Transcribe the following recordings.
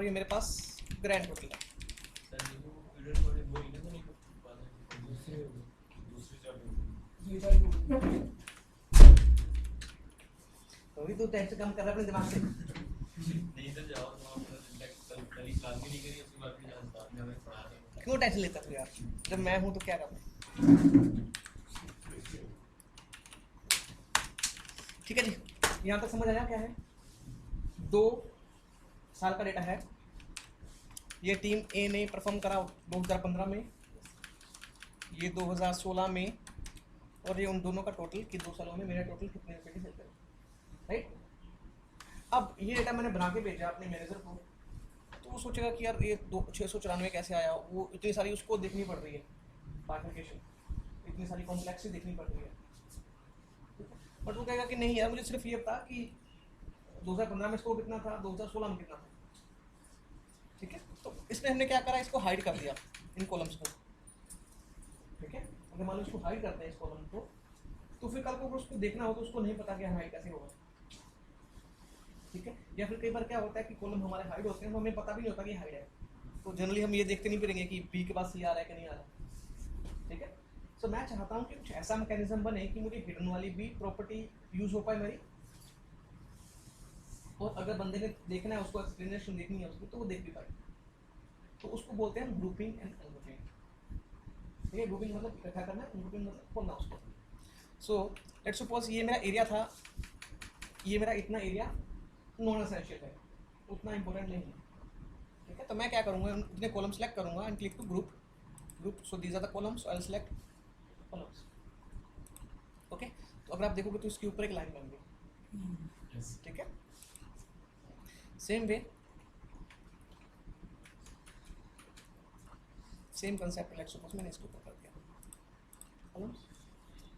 ये मेरे पास grand total है। तो तो टेंशन कम कर रहा है अपने दिमाग से। नहीं तो जाओ तो कल क्लास भी नहीं करी, उसके बाद भी जानता मैं हमें पढ़ा रहा क्यों टेंशन लेता तू यार, जब मैं हूं तो क्या करना। ठीक है जी, यहाँ तक समझ आया क्या है। 2 साल का डेटा है, ये टीम ए ने परफॉर्म करा 2015 में, ये 2016 में, और ये उन दोनों का टोटल कि 2 सालों में मेरा टोटल कितने रुपए की सेल करी, राइट। अब ये डेटा मैंने बना के भेजा अपने मैनेजर को, तो वो सोचेगा कि यार ये 694 कैसे आया, वो इतनी सारी उसको देखनी पड़ रही है क्लासिफिकेशन, इतनी सारी कॉम्प्लेक्सिटी देखनी पड़ रही है। बट वो कहेगा कि नहीं यार, मुझे सिर्फ ये पता कि 2015 में स्कोर कितना था, 2016 में कितना था। ठीक है, तो इसमें हमने क्या करा, इसको हाइड कर दिया इन कॉलम्स को। ठीक है, अगर मान लो इसको हाइड करते हैं इस कॉलम को, तो फिर कल को अगर उसको देखना हो तो उसको नहीं पता कि हाइड कैसे होगा। ठीक है, या फिर कई बार क्या होता है कि कॉलम हमारे हाइड होते हैं तो हमें पता भी नहीं होता कि हाइड है, तो जनरली हम ये देखते नहीं फिरेंगे कि बी के पास सी आ रहा है कि नहीं आ रहा। ठीक है, सो मैं चाहता हूँ कि कुछ ऐसा मैकेनिज्म बने कि मुझे हिडन वाली भी प्रॉपर्टी यूज हो पाए मेरी, और अगर बंदे ने देखना है, उसको एक्सप्लेनेशन देखनी है उसकी, तो वो देख भी पाए। तो उसको बोलते हैं ग्रुपिंग एंड अनग्रुपिंग। ठीक है, ग्रुपिंग मतलब इकट्ठा करना, अनग्रुपिंग मतलब खोलना उसको। सो लेट्स सपोज ये मेरा एरिया था, ये मेरा इतना एरिया नॉन एसेंशियल है, उतना इंपॉर्टेंट नहीं है। ठीक है, तो मैं क्या करूँगा, इतने कॉलम सेलेक्ट करूँगा and click to group. So these are the columns, I will select columns. Okay, तो अगर आप देखोगे तो इसके ऊपर एक लाइन बन गई। ठीक है, same way, same concept, let's suppose मैंने इसके ऊपर कर दिया कॉलम्स।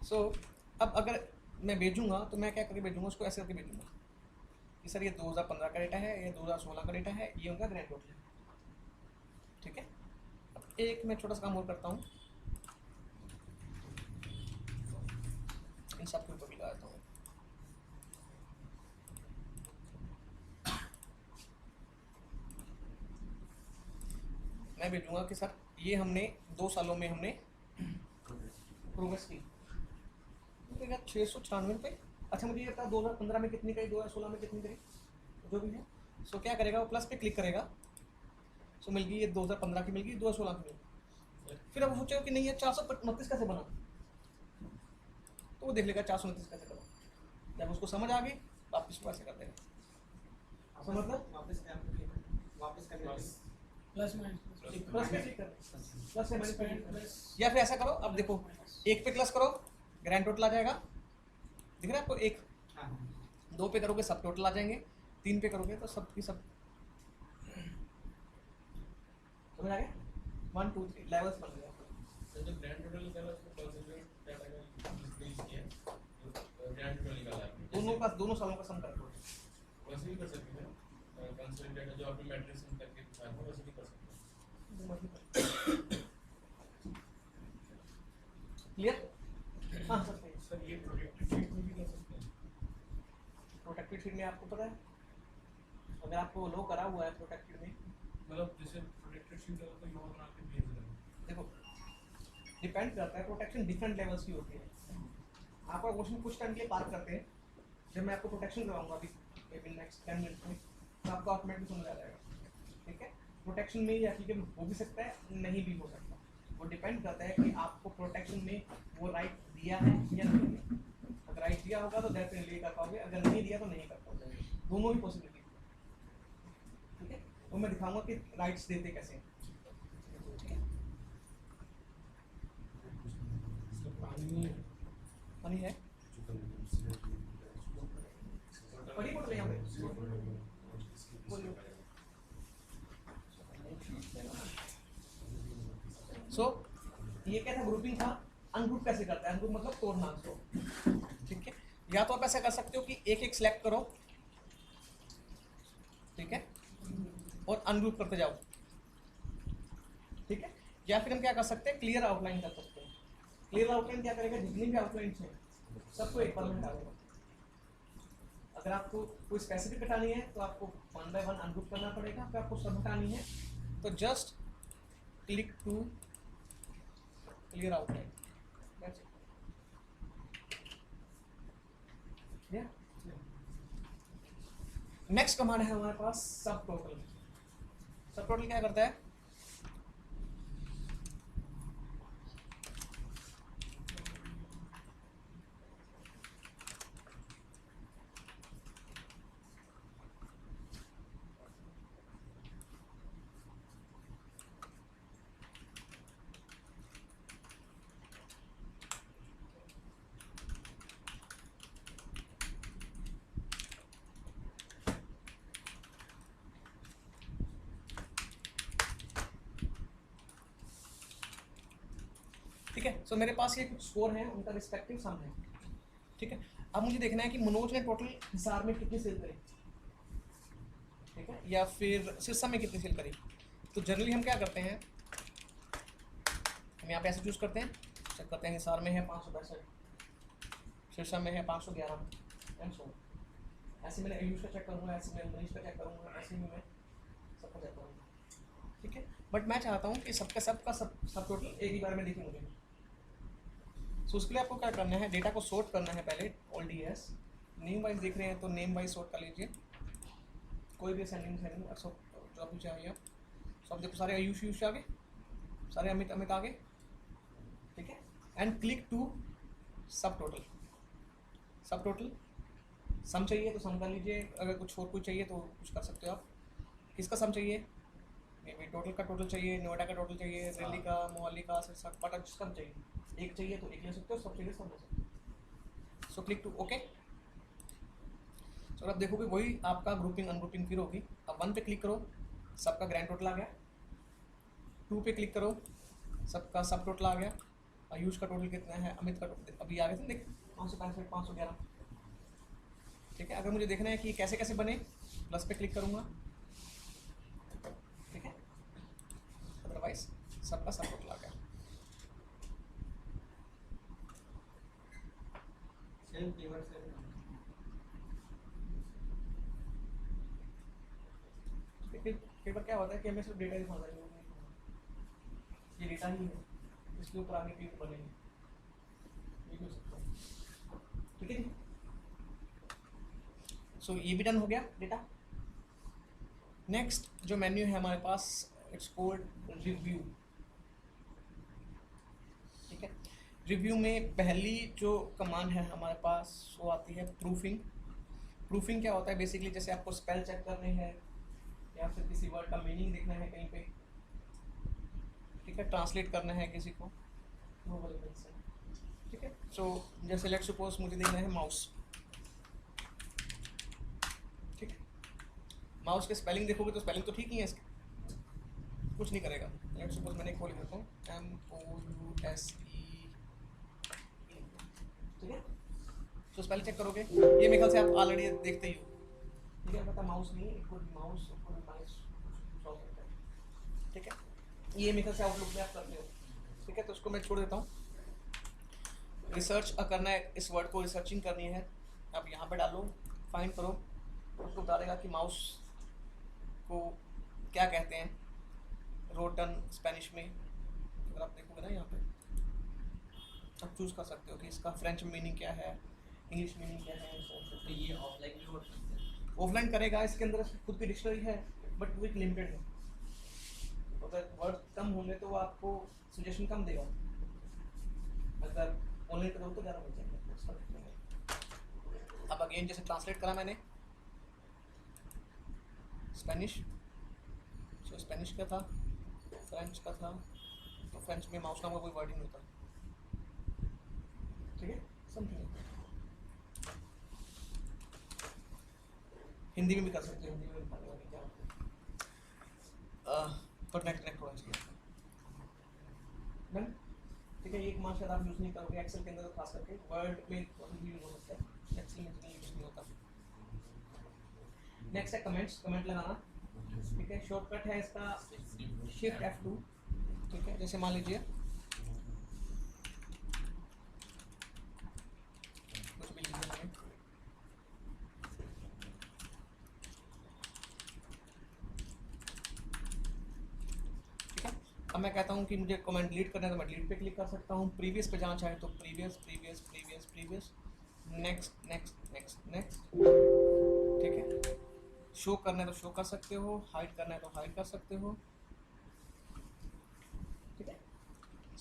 सो अब अगर मैं भेजूंगा तो मैं क्या करके भेजूंगा, उसको ऐसे करके भेजूंगा कि सर ये 2015 का डेटा है, ये 2016 का डेटा है, ये उनका ग्रैंड टोटल है। ठीक है, अब एक मैं छोटा सा काम और करता हूँ, इन सब के ऊपर भी लगा देता हूँ। मैं भेजूंगा कि सर ये हमने 2 सालों में हमने प्रोग्रेस की, 696 रुपये। अच्छा मुझे ये पता 2015 में कितनी करी, 2016 में कितनी करी, जो भी है। सो क्या करेगा, वो प्लस पे क्लिक करेगा, सो मिल गई ये 2015 की, मिल गई 2016 की मिल। फिर अब सोचेगा कि नहीं ये 429 कैसे बना, तो वो देख लेगा 429 कैसे बना। जब उसको समझ आ गई वापस को ऐसे कर देगा, मतलब वापस प्लस माइनस प्लस पे क्लिक कर, प्लस से माइनस, या फिर ऐसा करो, अब देखो एक पे क्लिक करो ग्रैंड टोटल आ जाएगा, दिख रहा है आपको। एक 2 पे करोगे सब टोटल आ जाएंगे, 3 पे करोगे तो सब की सब। समझ आ गया, 1 2 3 लेवल्स बन गए। तो ग्रैंड टोटल निकाला, उसको परसेंटेज डाटा का इंक्रीज किया, ग्रैंड टोटल निकाला आपने। दोनों सालों का सम कर दो, वैसे भी कर सकते हैं, कंसोलिडेटेड डाटा जो आपने मैट्रिक्स में करके दिखाया था वैसे भी कर सकते हैं। क्लियर। हाँ सर ये प्रोटेक्टेड शीट में भी कर सकते हैं। प्रोटेक्टेड शीट में आपको पता है, अगर आपको लो करा हुआ है प्रोटेक्टेड में, मतलब जैसे प्रोटेक्टेड शीट अगर कोई और बना के भेज रहा है, देखो डिपेंड करता है, प्रोटेक्शन डिफरेंट लेवल्स की होती है। आपका क्वेश्चन कुछ टाइम के लिए पार करते हैं, जब मैं आपको प्रोटेक्शन कराऊंगा अभी नेक्स्ट 10 मिनट में, तो आपको ऑटोमेटिक समझ आ जाएगा। ठीक है, प्रोटेक्शन में ये एप्लीकेबल हो भी सकता है, नहीं भी हो सकता, वो डिपेंड करता है कि आपको प्रोटेक्शन में वो राइट दिया है या नहीं दिया। अगर राइट दिया होगा तो डेफिनेटली कर पाओगे, अगर नहीं दिया तो नहीं कर पाओगे, दोनों ही पॉसिबिलिटी। ठीक है, तो मैं दिखाऊंगा कि राइट्स देते कैसे हैं। ठीक है, पानी है, बड़ी बोतल है यहाँ पे। सो ये क्या था, ग्रुपिंग था। अनग्रुप कैसे करता है, अनग्रुप मतलब तोड़ना उसको। ठीक है, या तो आप ऐसा कर सकते हो कि एक एक सिलेक्ट करो, ठीक है, और अनग्रुप करते जाओ। ठीक है, या फिर हम क्या कर सकते हैं, क्लियर आउटलाइन कर सकते हैं। क्लियर आउटलाइन क्या करेगा, जितनी भी आउटलाइन है सबको एक बार में डालेगा। अगर आपको कोई स्पेसिफिक हटानी है तो आपको 1 by 1 अनग्रुप करना पड़ेगा। अगर आपको सब हटानी है तो just click to clear outline. Next command है हमारे पास सब टोटल। सब टोटल क्या करता है? ठीक है, सो मेरे पास ये कुछ स्कोर है, उनका रिस्पेक्टिव सम है। ठीक है, अब मुझे देखना है कि मनोज ने टोटल हिसार में कितनी सेल करी, ठीक है, या फिर सिरसा में कितनी सेल करी। तो जनरली हम क्या करते हैं, हम यहाँ पे ऐसे चूज करते हैं, चेक करते हैं हिसार में है 562, सिरसा में है 511 एंड सो। ऐसे मैंने आयुष का चेक करूँगा, ऐसे मैं मनीष का चेक करूँगा, ऐसे में मैं सबका चेक करूँगा। ठीक है, बट मैं चाहता हूँ कि सबका सब टोटल एक ही बार में दिखे मुझे। सो उसके लिए आपको क्या करना है, डेटा को सॉर्ट करना है पहले, all D S. Name wise देख रहे हैं तो नेम वाइज सॉर्ट कर लीजिए, कोई भी सेंडिंग जो आपको चाहिए। सो आप देखो सारे आयुष आ गए, सारे अमित आ गए। ठीक है, एंड क्लिक टू सब टोटल। सम चाहिए तो सम कर लीजिए, अगर कुछ और चाहिए तो कुछ कर सकते हो आप। किसका सम चाहिए? मे बी टोटल का टोटल चाहिए, नोएडा का टोटल चाहिए, दिल्ली का, मोहाली का, सिरसा, बट जिसका चाहिए, एक चाहिए तो एक ले सकते हो, सब चाहिए सब ले सकते हो। So click to okay. So अब देखोगे वही आपका ग्रुपिंग अनग्रुपिंग फिर होगी। अब 1 पे क्लिक करो, सबका ग्रैंड टोटल आ गया। 2 पे क्लिक करो, सबका सब टोटल आ गया। आयुष का टोटल कितना है, अमित का टोटल अभी आ गया था, देख 565 511। ठीक है, अगर मुझे देखना है कि कैसे कैसे बने, प्लस पे क्लिक करूँगा। ठीक है, अदरवाइज सबका सब टोटल आ गया। कई बार क्या होता है कि हमें सिर्फ डेटा दिखाना है, ये डेटा ही है, इसके ऊपर आगे क्लिक बनेंगे, ये हो सकता है। ठीक है जी, सो ये भी डन हो गया डेटा। नेक्स्ट जो मेन्यू है हमारे पास, इट्स कॉल्ड रिव्यू। ठीक है, रिव्यू में पहली जो कमांड है हमारे पास वो आती है प्रूफिंग। प्रूफिंग क्या होता है? बेसिकली जैसे आपको स्पेल चेक करने हैं या फिर किसी वर्ड का मीनिंग देखना है कहीं पे, ठीक है, ट्रांसलेट करना है किसी को, वो वाले वर्ड्स हैं। ठीक है, सो जैसे लेट्स सपोज मुझे देखना है माउस। ठीक है, माउस के स्पेलिंग देखोगे तो स्पेलिंग तो ठीक ही है इसके, कुछ नहीं करेगा। लेट्स सपोज मैंने एक को लिख देता हूँ MOUSE। ठीक है, तो स्पेलिंग चेक करोगे, ये मेरे ख्याल से आप ऑलरेडी देखते ही हो। ठीक है, पता माउस नहीं, एक कोई माउस और कोई माउस सॉल्व करता है। ठीक है, ये मेरे ख्याल से आउटलुक में आप करते हो। ठीक है, तो उसको मैं छोड़ देता हूँ। रिसर्च करना है, इस वर्ड को रिसर्चिंग करनी है, आप यहाँ पे डालो, फाइंड करो, उसको बता देगा कि माउस को क्या कहते हैं रोटन स्पेनिश में। अगर आप देखोगे ना यहाँ पे, आप चूज़ कर सकते हो कि इसका फ्रेंच मीनिंग क्या है, इंग्लिश मीनिंग क्या है। तो ये ऑफलाइन भी हो सकता है, ऑफलाइन करेगा, इसके अंदर खुद की डिक्शनरी है, बट वो एक लिमिटेड है। अगर वर्ड कम होंगे तो वो आपको सजेशन कम देगा, अगर ऑनलाइन करोगे तो ज़्यादा मिल जाएगा। अब अगेन जैसे ट्रांसलेट करा मैंने स्पेनिश, सो स्पेनिश का था, फ्रेंच का था, तो फ्रेंच में माउस नाम का कोई वर्ड ही नहीं होता। ठीक है, समथिंग हिंदी में भी कर सकते हो, हिंदी में भी करने वाली क्या पर नेट होना चाहिए। ठीक है, एक मार्क्स आप यूज़ नहीं करोगे एक्सेल के अंदर, तो खास करके वर्ड में यूज हो सकता है, एक्सेल में इतना यूज नहीं होता। नेक्स्ट है कमेंट्स, कमेंट लगाना। ठीक है, शॉर्टकट है इसका शिफ्ट F2। ठीक है, जैसे मान लीजिए कुछ भी लिखना है, अब मैं कहता हूँ कि मुझे कमेंट डिलीट करना है तो मैं डिलीट पे क्लिक कर सकता हूँ, प्रीवियस पे जाना चाहे तो previous previous previous previous, next next next next, ठीक है। शो करना है तो शो कर सकते हो, हाइड करना है तो हाइड कर सकते हो, ठीक है।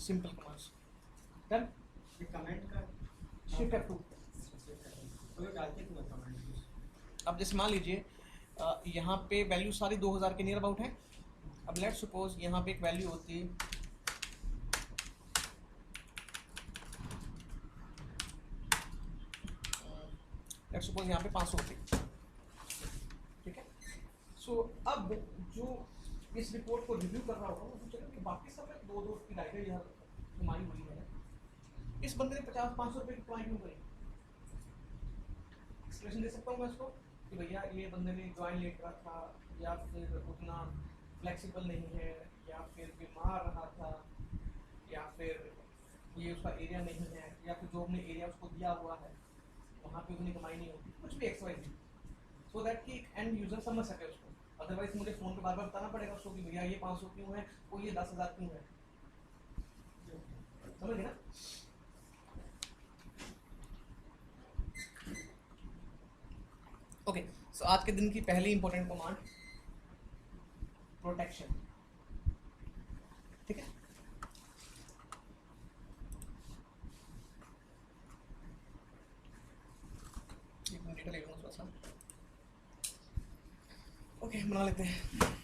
Simple commands done. ये कमेंट का शिफ्ट F2। कोई डालते क्यों कमेंट? अब जैसे मान लीजिए यहाँ पे वैल्यू सारी 2000 के नियर अबाउट है। अब लेट्स सपोज यहाँ पे एक वैल्यू होती है लेट्स सपोज यहाँ पे 500 होती, ठीक है। सो अब जो इस रिपोर्ट को रिव्यू कर रहा होगा वो सोचेगा कि बाकी सब में 2-2 की लाइटें यहाँ कमाई हुई है, इस बंदे ने 50-500 रुपये की कमाई क्यों करी? एक्सप्रेशन दे सकता हूँ मैं उसको कि भैया ये बंदे ने ज्वाइन लेट करा था, या फिर उतना फ्लेक्सिबल नहीं है, या फिर बीमार रहा था, या फिर ये उसका एरिया नहीं है, या फिर जो हमने एरिया उसको दिया हुआ है वहाँ पे उतनी कमाई नहीं होती, कुछ भी XYZ, सो दैट कि एंड यूजर समझ सके उसको। अदरवाइज मुझे फ़ोन पे बार बार बताना पड़ेगा उसको कि भैया ये 500 क्यों है, वो ये 10,000 क्यों है, समझ गए ना। ओके, सो आज के दिन की पहली इंपॉर्टेंट कमांड प्रोटेक्शन, ठीक है। डेटा ले लूँगा थोड़ा सा। ओके, बना लेते हैं।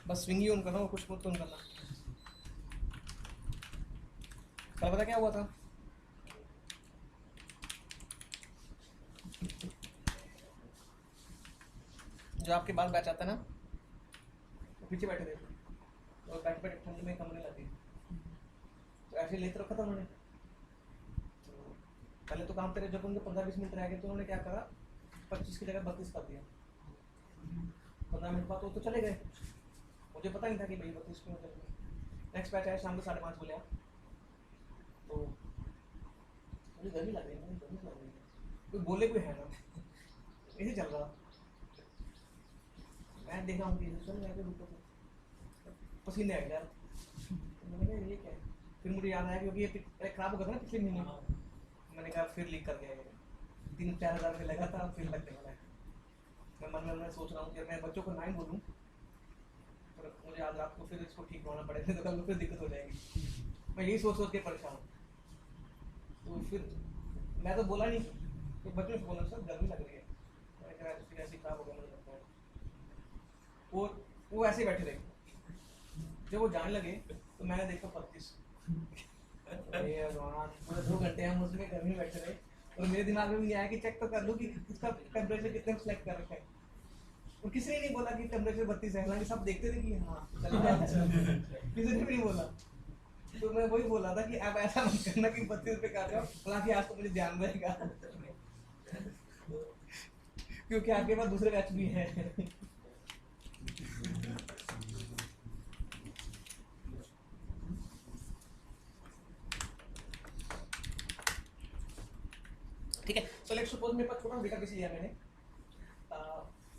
बस स्विंग ही ऑन करना और कुछ मत ऑन करना। कल पता क्या हुआ था, जो आपके बाद बैच आता है ना, तो पीछे बैठे थे और बैठ बैठ ठंड में कमरे लगे, तो ऐसे लेते रखा था उन्होंने। तो पहले तो काम करे, जब उनके 15-20 मिनट रह गए तो उन्होंने क्या करा, 25 की जगह 32 कर दिया। 15 मिनट बाद वो तो चले गए, मुझे पता नहीं था कि भाई 32 क्यों चले गए। नेक्स्ट बैच आया शाम को 5:30 बोले आप, तो मुझे गर्मी लग रही है, गर्मी लग रही है, कोई बोले कोई है ना, ऐसे चल रहा। मैं देखा हूँ कि चल मैं भी रुको, पसीने आ गया, मैंने कहा ये क्या है। फिर मुझे याद आया क्योंकि ये खराब हो गया था ना पिछले महीने, मैंने कहा फिर लीक कर गया, 3-4 हज़ार में लगा था, फिर लगने वाला है। मैं मन में सोच रहा हूँ कि मैं बच्चों को ना ही बोलूँ, पर मुझे आज रात को फिर इसको ठीक होना पड़ेगा, तो कल फिर दिक्कत हो जाएगी। मैं यही सोच सोच के परेशान हूँ। तो फिर मैं तो बोला नहीं, तो बच्चों से बोला सर गर्मी लग रही है, मैंने कहा फिर ऐसे खराब हो गया मुझे लगता है। और वो ऐसे बैठे रहे, जब वो जाने लगे तो मैंने देखा 35। अरे भगवान, पूरे 2 घंटे हम उसमें घर में बैठे रहे, और मेरे दिमाग में भी आया कि चेक तो कर लूँ कि उसका टेम्परेचर कितने सेलेक्ट कर रखा है, और किसी ने नहीं बोला कि टेम्परेचर 32 है, हालांकि सब देखते थे कि हाँ किसी ने भी नहीं बोला। तो मैं वही बोला था कि अब ऐसा मत करना कि 32 पे कर रहे हो, हालांकि आज तो मुझे ध्यान रहेगा क्योंकि आपके पास दूसरे बैच भी है। ठीक है, तो लेट्स सपोज मेरे पास छोटा डेटा बेस लिया मैंने,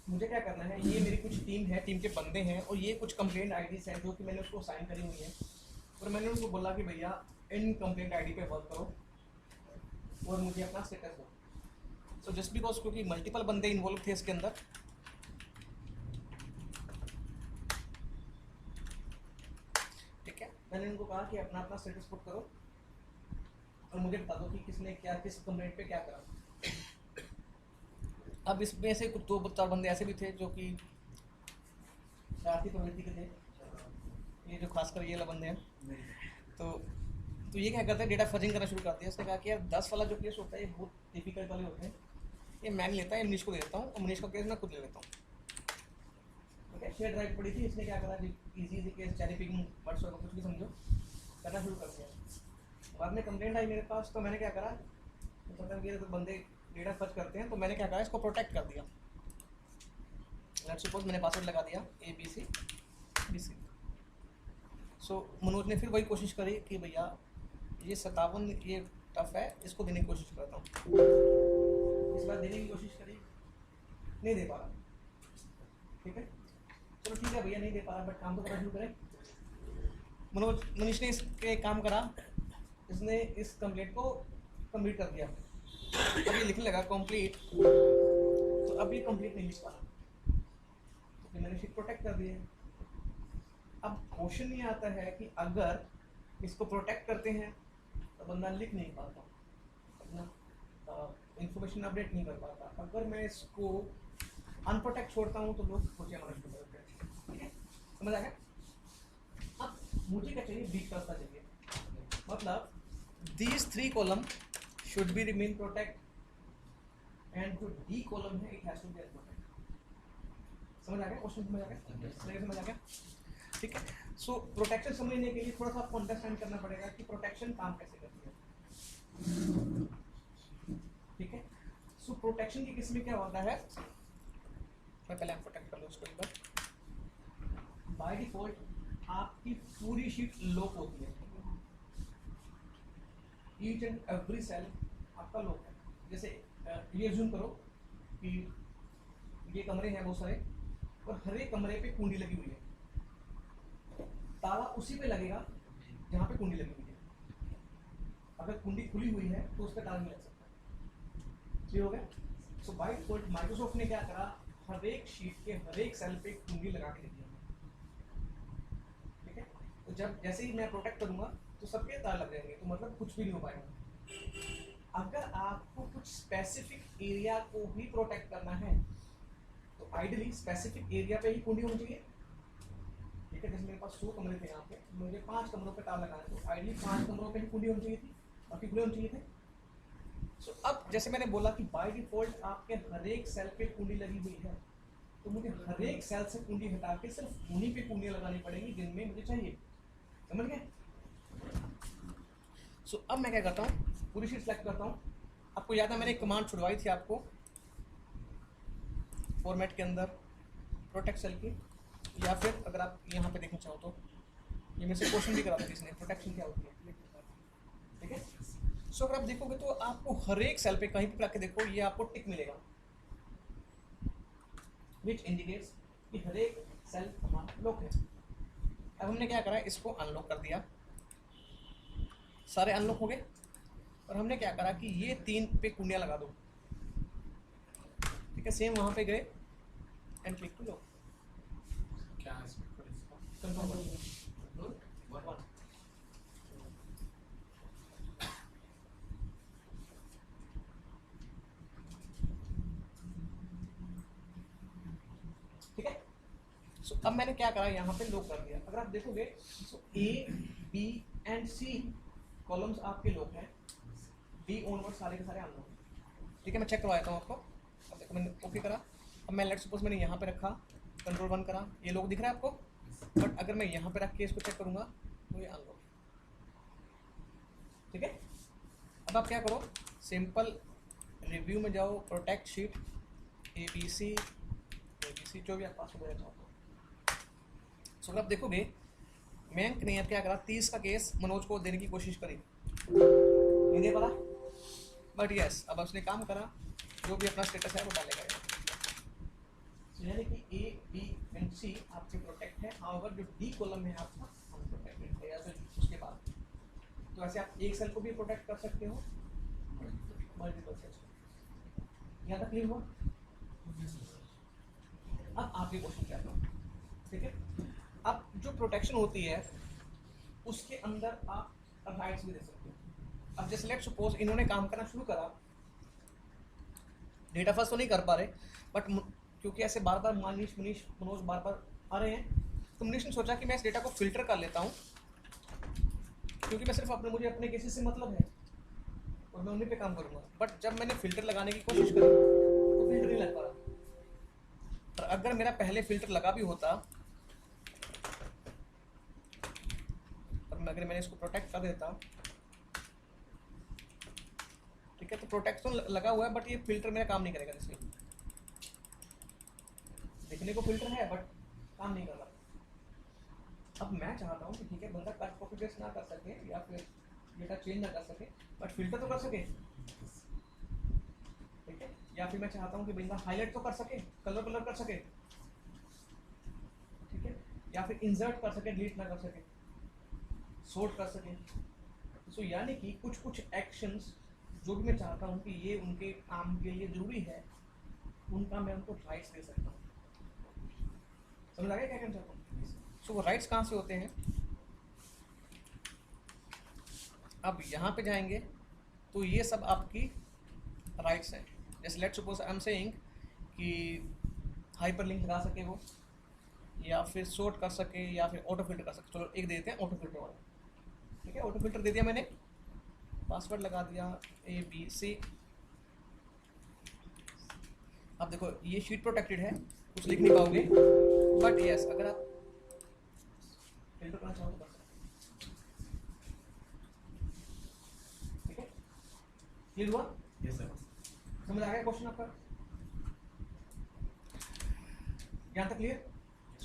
मुझे क्या करना है, ये मेरी कुछ टीम है, टीम के बंदे हैं, और ये कुछ कंप्लेंट आईडीज हैं जो कि मैंने उसको साइन करी हुई है, और मैंने उनको बोला कि भैया इन कंप्लेंट आईडी पे वर्क करो और मुझे अपना स्टेटस दो। सो जस्ट बिकॉज क्योंकि मल्टीपल बंदे इन्वॉल्व थे इसके अंदर, ठीक है, मैंने उनको कहा कि अपना अपना स्टेटस पुट करो और मुझे बता दो कि किसने क्या, किस कंप्लेंट पे क्या करा। अब इसमें से कुछ 2-4 बंदे ऐसे भी थे जो कि शरारती प्रवृत्ति के थे, ये जो खासकर ये वाला बंदे हैं। तो ये क्या करते हैं, डेटा फजिंग करना शुरू कर दिया। उसने कहा कि यार 10 वाला जो केस होता है ये बहुत डिफिकल्ट वाले होते हैं, ये मैं नहीं लेता, ये मनीष को दे देता हूँ, और मनीष का केस मैं खुद ले लेता हूँ। ओके, शेयर ड्राइव पड़ी थी, इसने क्या करा, easy case cherry picking words वगैरह कुछ भी समझो करना शुरू कर दिया। बाद में कंप्लेंट आई मेरे पास, तो मैंने क्या करा, मतलब ये तो बंदे डेटा फर्ज करते हैं, तो मैंने क्या करा, इसको प्रोटेक्ट कर दिया। लेट्स सपोज मैंने पासवर्ड लगा दिया ABC। सो मनोज ने फिर वही कोशिश करी कि भैया ये 57 ये टफ है, इसको देने की कोशिश करता हूँ। इस बार देने की कोशिश करी, नहीं दे पा रहा। ठीक है, चलो ठीक है भैया, नहीं दे पा रहा, बट काम तो करना शुरू करें। मनीष ने इसके काम करा, इसने इस कंप्लीट को कंप्लीट कर दिया। अब ये लिखने लगा कंप्लीट, तो अब ये कंप्लीट नहीं लिख पा रहा, तो फिर मैंने शीट प्रोटेक्ट कर दिया। अब क्वेश्चन ये आता है कि अगर इसको प्रोटेक्ट करते हैं तो बंदा लिख नहीं पाता, अपना इंफॉर्मेशन अपडेट नहीं कर पाता। अगर मैं इसको अनप्रोटेक्ट छोड़ता हूँ तो लोग खोजियाँ मारना शुरू करते हैं। ठीक है, समझ आ गया? अब मुझे क्या चाहिए, बी का रास्ता चाहिए, मतलब these 3 column should be remain protect and जो D column है it has to be unprotect। समझ आ गया क्वेश्चन? समझ आ गया? ठीक है, सो प्रोटेक्शन समझने के लिए थोड़ा सा आपको अंडरस्टैंड करना पड़ेगा कि प्रोटेक्शन काम कैसे करती है। ठीक है, सो प्रोटेक्शन की किस्में क्या होता है, मैं पहले प्रोटेक्ट कर लूँ उसको एक बार। बाय डिफॉल्ट आपकी पूरी शीट लॉक होती है, ईच एंड एवरी सेल आपका लॉक है। जैसे ये अज्यूम करो कि ये कमरे हैं बहुत सारे, और हर एक कमरे पे कुंडी लगी हुई है, ताला उसी पे लगेगा जहाँ पे कुंडी लगी हुई है। अगर कुंडी खुली हुई है तो उस पर ताला नहीं लग सकता। क्लियर हो गया? सो बाय डिफॉल्ट माइक्रोसॉफ्ट ने क्या करा, हर एक शीट के हर एक सेल पे कुंडी लगा के दिया। ठीक है, तो जब जैसे ही मैं प्रोटेक्ट करूंगा तो सबके तार लग जाएंगे, तो मतलब कुछ भी नहीं हो पाएगा। अगर आपको कुछ स्पेसिफिक एरिया को भी प्रोटेक्ट करना है तो आइडियली स्पेसिफिक एरिया पे ही कुंडी होनी चाहिए। ठीक है, जैसे मेरे पास 100 कमरे थे यहाँ पे, मुझे 5 कमरों पे ताला लगाना है, तो आइडियली 5 कमरों पे ही कुंडी होनी चाहिए थी, बाकी खुले होने चाहिए थे। सो अब जैसे मैंने बोला कि बाय डिफॉल्ट आपके हर एक सेल पे कुंडी लगी हुई है, तो मुझे हर एक सेल से कुंडी हटा के सिर्फ उन्हीं पे कुंडियाँ लगानी पड़ेंगी जिनमें मुझे चाहिए। समझ गए? सो अब मैं क्या करता हूँ, पूरी शीट सेलेक्ट करता हूँ। आपको याद है मैंने एक कमांड छुड़वाई थी आपको फॉर्मेट के अंदर, प्रोटेक्ट सेल की, या फिर अगर आप यहाँ पे देखना चाहो तो ये मेरे से क्वेश्चन भी करा था इसने, प्रोटेक्शन क्या होती है। ठीक है, सो अगर आप देखोगे तो आपको हर एक सेल पे कहीं भी जाके देखो, ये आपको टिक मिलेगा, विच इंडिकेट्स कि हर एक सेल हमारा लॉक है। अब हमने क्या करा, इसको अनलॉक कर दिया, सारे अनलॉक हो गए, और हमने क्या करा कि ये 3 पे कुंडियाँ लगा दो। ठीक है, सेम वहाँ पे गए एंड क्लिक टू लॉक। क्या है इसका? कंफर्म कर दो। ठीक है, सो अब मैंने क्या करा, यहाँ पे लॉक कर दिया। अगर आप देखोगे सो A, B and C columns आपके लॉक हैं, D ऑनवर्ड सारे के सारे अनलॉक हैं। ठीक है, मैं चेक करवाता हूँ आपको। अब देखो मैंने ओके करा, अब मैं लेट्स सपोज मैंने यहाँ पे रखा, कंट्रोल 1 करा, ये लॉक दिख रहा है आपको, बट अगर मैं यहाँ पे रख के इसको चेक करूँगा तो ये अनलॉक। ठीक है, अब आप क्या करो, सिंपल रिव्यू में जाओ, प्रोटेक्ट शीट ABC जो भी आप पासवर्ड देना चाहते हो। सो आप देखोगे मयंक ने क्या करा, 30 का केस मनोज को देने की कोशिश करी, नहीं दे पा, बट यस अब उसने काम करा, जो भी अपना स्टेटस है वो डालेगा। यानी कि A, B एंड C आपके प्रोटेक्ट है, हाउएवर जो D कॉलम है आपका अनप्रोटेक्टेड है। या फिर उसके बाद तो ऐसे आप एक सेल को भी प्रोटेक्ट कर सकते हो, मल्टीपल सेल्स को। यहाँ तक क्लियर हुआ? अब आपके क्वेश्चन क्या था? ठीक है, अब जो प्रोटेक्शन होती है उसके अंदर आप राइट्स भी दे सकते हो। अब जैसे लेट्स सपोज इन्होंने काम करना शुरू करा, डेटा फर्स्ट तो नहीं कर पा रहे, बट क्योंकि ऐसे बार बार मनीष मनीष मनोज बार बार आ रहे हैं, तो मनीष ने सोचा कि मैं इस डेटा को फिल्टर कर लेता हूँ, क्योंकि मैं सिर्फ मुझे अपने केसेस से मतलब है और मैं उन्हीं पे काम करूँगा। बट जब मैंने फिल्टर लगाने की कोशिश करी तो फिल्टर नहीं लग पा रहा। और अगर मेरा पहले फिल्टर लगा भी होता, और अगर मैंने इसको प्रोटेक्ट कर देता, ठीक है, तो प्रोटेक्शन लगा हुआ है बट ये फिल्टर मेरा काम नहीं करेगा। जैसे देखने को फिल्टर है बट काम नहीं कर रहा। अब मैं चाहता हूँ कि ठीक है, बंदा कट कॉपी पेस्ट ना कर सके या फिर डेटा चेंज ना कर सके, बट फिल्टर तो कर सके, ठीक है। या फिर मैं चाहता हूँ कि बंदा हाईलाइट तो कर सके, कलर कर सके, ठीक है, या फिर इंसर्ट कर सके, डिलीट ना कर सके, सॉर्ट कर सके। सो यानी कि कुछ एक्शंस जो भी मैं चाहता हूँ कि ये उनके काम के लिए जरूरी है, उनका मैं उनको राइट्स दे सकता हूँ। समझ आ गया क्या कहना चाहता हूँ? सो वो राइट्स कहाँ से होते हैं? अब यहाँ पे जाएंगे तो ये सब आपकी राइट्स हैं। जैसे let's suppose I am saying कि हाइपर लिंक लगा सके वो, या फिर सॉर्ट कर सके, या फिर ऑटो फिल्टर कर सके। चलो एक दे देते हैं ऑटो फिल्टर वाला, ठीक है। ऑटो फिल्टर दे दिया मैंने, पासवर्ड लगा दिया ABC। अब देखो ये शीट प्रोटेक्टेड है, कुछ लिख नहीं पाओगे, बट यस अगर आप फिल्टर करना चाहो तो कर सकते, ठीक है। क्लियर हुआ? Yes sir. समझ आ गया क्वेश्चन आपका? यहाँ तक क्लियर?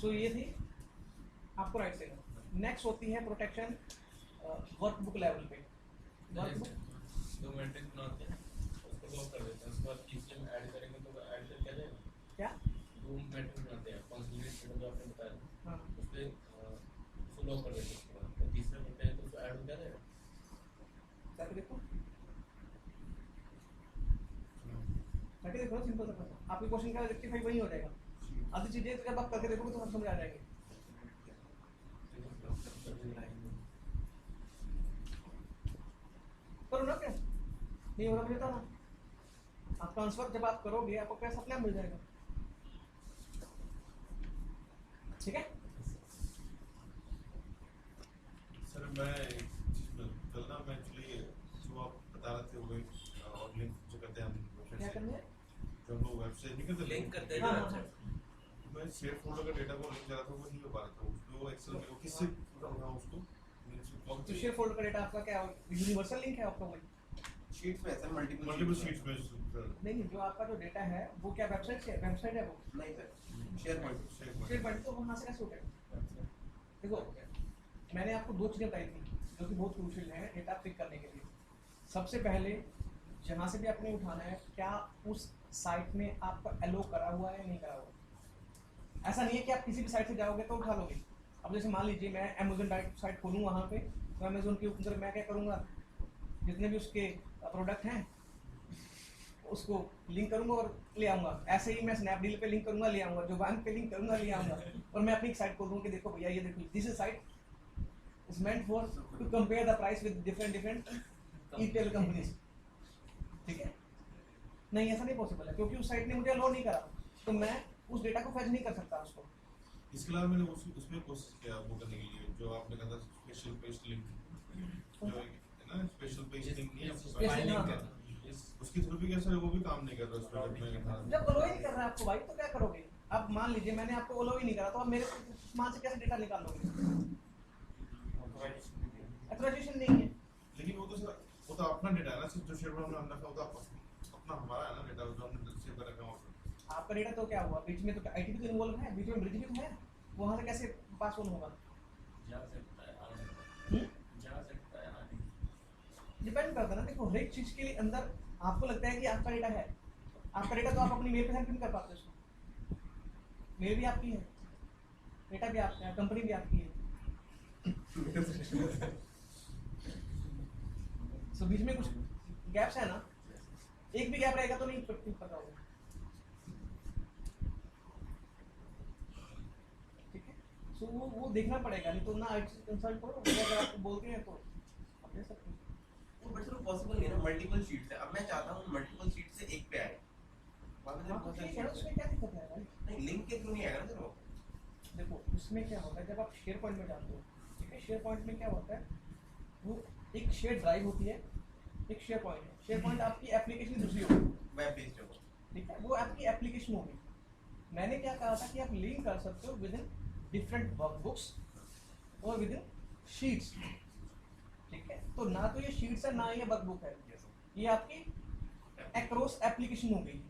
सो ये थी आपको राइट साइड। नेक्स्ट होती है प्रोटेक्शन वर्कबुक लेवल पे। दो मैट्रिक्स बनाते हैं, उसको लॉक कर देते हैं, उसके बाद तीसरे में ऐड करेंगे तो ऐड कर क्या जाएगा? क्या? दो मैट्रिक्स बनाते हैं, कॉन्सोलिडेट जो आपने बताया, हाँ, उस पे उसको लॉक कर देते हैं, उसके बाद तो तीसरे करते हैं तो उसको ऐड हो क्या जाएगा? करके देखो, करके देखो, सिंपल सा क्वेश्चन। आपके क्वेश्चन का रेक्टिफाई वही हो जाएगा। आधी चीजें तो जब आप करके देखोगे तो समझ आ जाएंगे। करो ना, क्या नहीं हो रहा मुझे बताओ ना। आप ट्रांसफर जब आप करोगे आपको कैश अपने आप मिल जाएगा, ठीक है। सर मैं कल ना मैं एक्चुअली जो आप बता रहे थे वही और लिंक जो करते हैं हम क्या करना है? जो हम लोग वेबसाइट नहीं करते लिंक करते हैं हाँ, जो हाँ, वेबसाइट। मैं शेयर फोल्डर का डेटा को लिंक करा था वो नहीं हो पा रहा था उसको एक्सेल में वो किससे उठाऊंगा उसको कौन तो सी शेयर फोल्डर का डेटा आपका क्या यूनिवर्सल लिंक है आपका? वही शीट्स में ऐसा मल्टीपल शीट्स में नहीं, जो आपका जो डेटा है वो क्या वेबसाइट से वेबसाइट है वो नहीं sir, share point. Share point, तो वहाँ से कैसे उठेगा? देखो मैंने आपको दो चीज़ें बताई थी जो कि बहुत क्रूशियल है डेटा पिक करने के लिए। सबसे पहले जहाँ से भी आपने उठाना है, क्या उस साइट में आपका एलो करा हुआ है नहीं करा हुआ। ऐसा नहीं है कि आप किसी भी साइट से जाओगे तो उठा लोगे। अब जैसे मान लीजिए मैं अमेजोन साइट खोलूँ वहाँ पे, तो अमेजोन के ऊपर मैं क्या करूँगा, जितने भी उसके प्रोडक्ट हैं उसको लिंक करूँगा और ले आऊँगा। ऐसे ही मैं स्नैपडील पे लिंक करूँगा, ले आऊँगा, जो बैंक पे लिंक करूँगा, ले आऊँगा। और मैं अपनी साइट खोल दूँगा कि देखो भैया ये देखो, this is site is meant for to compare the price with different etail companies, ठीक है। नहीं, ऐसा नहीं पॉसिबल है क्योंकि उस साइट ने मुझे अलाउ नहीं करा, तो मैं उस डेटा को फेच नहीं कर सकता उसको। इसके अलावा मैंने उसमें कोशिश किया वो करने के लिए जो आपने कहा था स्पेशल पेस्ट लिंक जो है ना, स्पेशल पेस्ट लिंक नहीं Special, हाँ। है उसकी थ्रू भी कैसे वो भी काम नहीं कर रहा उसमें मैं था जब अलाउ ही नहीं कर रहा है आपको भाई, तो क्या करोगे? अब मान लीजिए मैंने आपको अलाउ ही नहीं करा, तो आप मेरे सामान से कैसे डेटा निकाल लोगे? ऑथराइजेशन नहीं है। लेकिन वो तो सर वो तो अपना डेटा है ना, सिर्फ जो शेयर हमने रखा वो तो अपना हमारा है ना डेटा जो हमने सेव कर रखा है उसमें। आपका डेटा तो क्या हुआ, बीच में तो आईटी भी तो इन्वॉल्व है, बीच में ब्रिज भी तो है, वहाँ से कैसे पास ऑन होगा? जा सकता है, आ सकता है, जा सकता है, आने डिपेंड करता है ना। देखो हर एक चीज के लिए अंदर आपको लगता है कि आपका डेटा है, आपका डेटा तो आप अपनी मेल पे सेंड नहीं कर पाते उसको। मेल भी आपकी है, डेटा भी आपका है, कंपनी भी आपकी है। सो बीच में कुछ गैप्स है ना, एक भी गैप रहेगा तो नहीं पता होगा, ठीक है। सो वो देखना पड़ेगा, नहीं तो ना आईटी कंसल्ट करो, अगर आपको बोलते हैं तो आप ले सकते हैं। वो बट सर पॉसिबल नहीं है ना, मल्टीपल शीट्स है। अब मैं चाहता हूँ मल्टीपल शीट से एक पे आए, वहाँ पे हाँ, बहुत तो सारी ठीक है, sheets उसमें हैं। क्या दिक्कत है भाई? नहीं लिंक के थ्रू नहीं आएगा ना सर वो। देखो उसमें क्या होता है जब आप शेयर पॉइंट में जाते हो, ठीक है, शेयर पॉइंट में क्या होता है, वो एक शेयर ड्राइव होती है, एक शेयर पॉइंट है। शेयर पॉइंट आपकी एप्लीकेशन दूसरी होगी, वेब पेज होगा। ठीक है, वो आपकी एप्लीकेशन होगी। मैंने क्या कहा था कि आप लिंक कर सकते हो विद इन डिफरेंट वर्कबुक्स और विद इन शीट्स, ठीक है। तो ना तो ये शीट्स है ना ये वर्कबुक है, ये आपकी एक्रॉस एप्लीकेशन हो गई।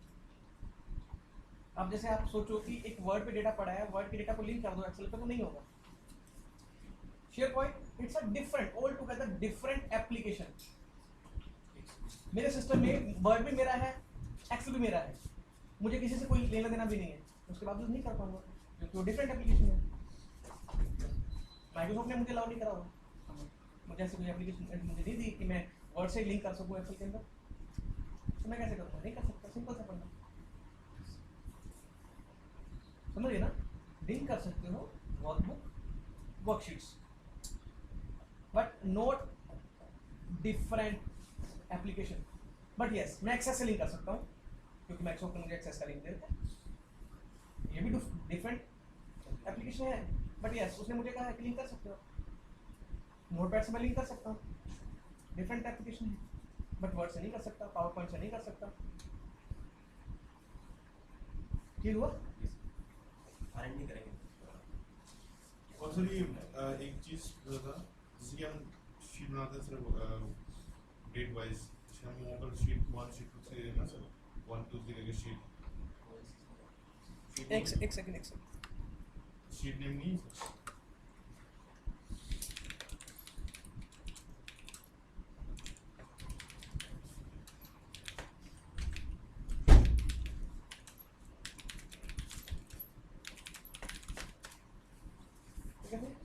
अब जैसे आप सोचो कि एक वर्ड पे डेटा पड़ा है, वर्ड के डेटा को लिंक कर दो एक्सेल पे, तो नहीं होगा। Share point it's a different all together different application. मेरे सिस्टम में वर्ड भी मेरा है, एक्सेल भी मेरा है, मुझे किसी से कोई लेना देना भी नहीं है, उसके बावजूद नहीं कर पाऊंगा क्योंकि वो डिफरेंट एप्लीकेशन है। माइक्रोसॉफ्ट ने मुझे अलाउ नहीं करा होगा, मुझे ऐसी कोई एप्लीकेशन मुझे नहीं दी कि मैं वर्ड से लिंक कर सकूँ एक्सेल के अंदर, तो मैं कैसे करूँगा? नहीं कर सकता, सिंपल सा पढ़ना, समझिए ना। लिंक कर सकते हो workbook worksheets, but not different application. But yes, मैं एक्सेस से लिंक कर सकता हूँ क्योंकि माइक्रोसॉफ्ट ने मुझे एक्सेस का लिंक दे रखा है। ये भी डिफरेंट एप्लीकेशन है, बट यस उसने मुझे कहा है कि लिंक कर सकते हो। नोटपैड से मैं लिंक कर सकता हूँ, डिफरेंट एप्लीकेशन है, बट वर्ड से नहीं कर सकता, पावर पॉइंट से नहीं कर सकता। ठीक हुआ? R&D करेंगे। और सर ये एक चीज जो था, जैसे कि हम शीट बनाते हैं सर डेट वाइज, हम वहाँ पर शीट 1 शीट 2 से ना सर 1 2 3 करके शीट एक सेकंड शीट नेम नहीं है सर।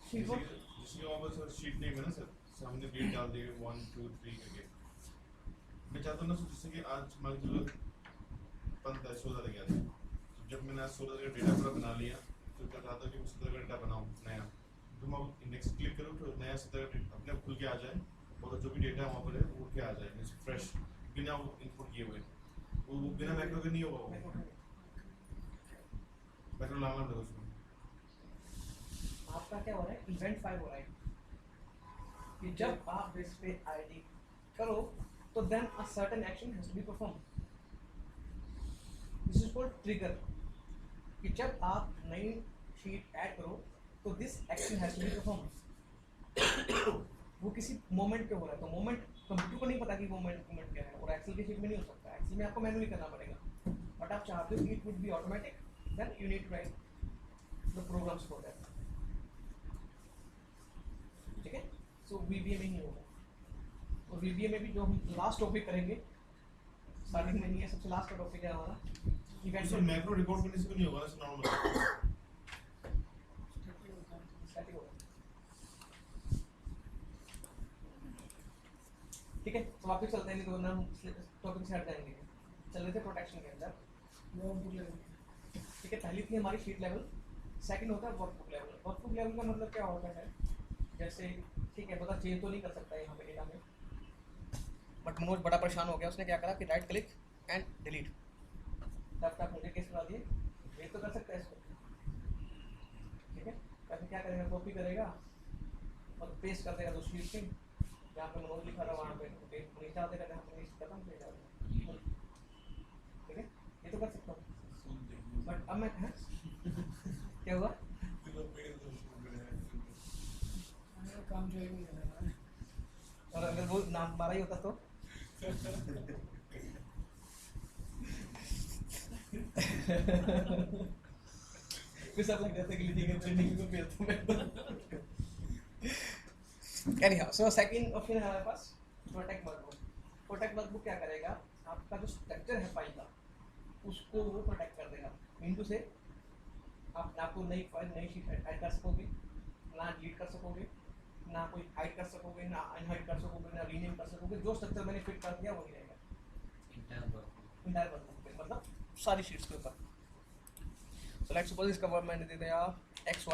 शीट वन जिसके वहाँ पर सर शीट नेम है ना सर, सामने डेट डाल देंगे 1 2 3 करके। मैं चाहता हूँ ना सर, जैसे कि आज मान के चलो 16 तक गया था, तो जब मैंने आज 16 का डेटा पूरा बना लिया, तो क्या चाहता हूँ कि 17 का डेटा बनाऊँ नया, तो मैं इंडेक्स क्लिक करूँ तो नया 17 का डेटा अपने आप खुल के आ जाए, और जो भी डेटा वहाँ पर है वो उठ के आ जाए, जैसे फ्रेश बिना इनपुट किए हुए, वो बिना मैक्रो के नहीं होगा, वो मैक्रो लाना पड़ेगा उसमें। आपका क्या हो रहा है, इवेंट 5 हो रहा है कि जब आप दिस पे आईडी करो तो then a certain action has to be perform. This is called trigger, कि जब आप नई शीट ऐड करो तो this action has to be perform. वो किसी मोमेंट पे हो रहा है, तो मोमेंट कंप्यूटर को नहीं पता कि मोमेंट क्या है, और एक्सेल की शीट में नहीं हो सकता, एक्सेल में आपको मैनुअली करना पड़ेगा। बट आप चाहते हो कि it would be automatic, then you need to write the programs for that, ठीक है। सो VBA में ही होगा, और VBA में भी जो हम लास्ट टॉपिक करेंगे, स्टार्टिंग में नहीं है, सबसे लास्ट का टॉपिक है हमारा इवेंट। सर मैक्रो रिकॉर्ड करने से भी नहीं होगा ना सर, नॉर्मल स्टैटिक होगा, ठीक है। तो वापस चलते हैं, तो ना हम टॉपिक से हट जाएंगे। चल रहे थे प्रोटेक्शन के अंदर, ठीक है। पहली थी हमारी शीट लेवल, सेकंड होता है वर्कबुक लेवल। वर्कबुक लेवल का मतलब क्या होता है, जैसे ठीक है पता चेंज तो नहीं कर सकता यहाँ पे डेटा में, बट मनोज बड़ा परेशान हो गया, उसने क्या करा कि राइट क्लिक एंड डिलीट, तब तक मुझे केस करा दिए, ये तो कर सकता है इसको, ठीक है। फिर क्या करेगा, कॉपी करेगा और पेस्ट कर देगा दूसरी शीट में, जहाँ पे मनोज लिखा था वहाँ पे नीचे आ देगा, जहाँ पे नीचे खत्म हो जाएगा, ठीक है। ये तो कर सकता हूँ, बट अब मैं क्या हुआ, काम जो है वो है। और अगर वो नाम बारा ही होता तो फिर सब लग जाता है कि लीजिए ट्रेनिंग को फिर तो मैं एनीहाउ। सो सेकंड ऑप्शन है हमारे पास प्रोटेक्ट वर्कबुक। प्रोटेक्ट वर्कबुक क्या करेगा, आपका जो स्ट्रक्चर है फाइल का उसको वो प्रोटेक्ट कर देगा। मीन टू से आप ना तो नई फाइल नई शीट ऐड कर सकोगे, ना डिलीट कर सकोगे, ना कोई हाइड कर सकोगे, ना अनहाइड कर सकोगे, ना रीनेम कर सकोगे। जो स्ट्रक्चर मैंने फिट कर दिया वही रहेगा इंटायर वर्कबुक पे, मतलब सारी शीट्स के ऊपर। सो लेट्स सपोज इसका वर्ड मैंने दे दिया XY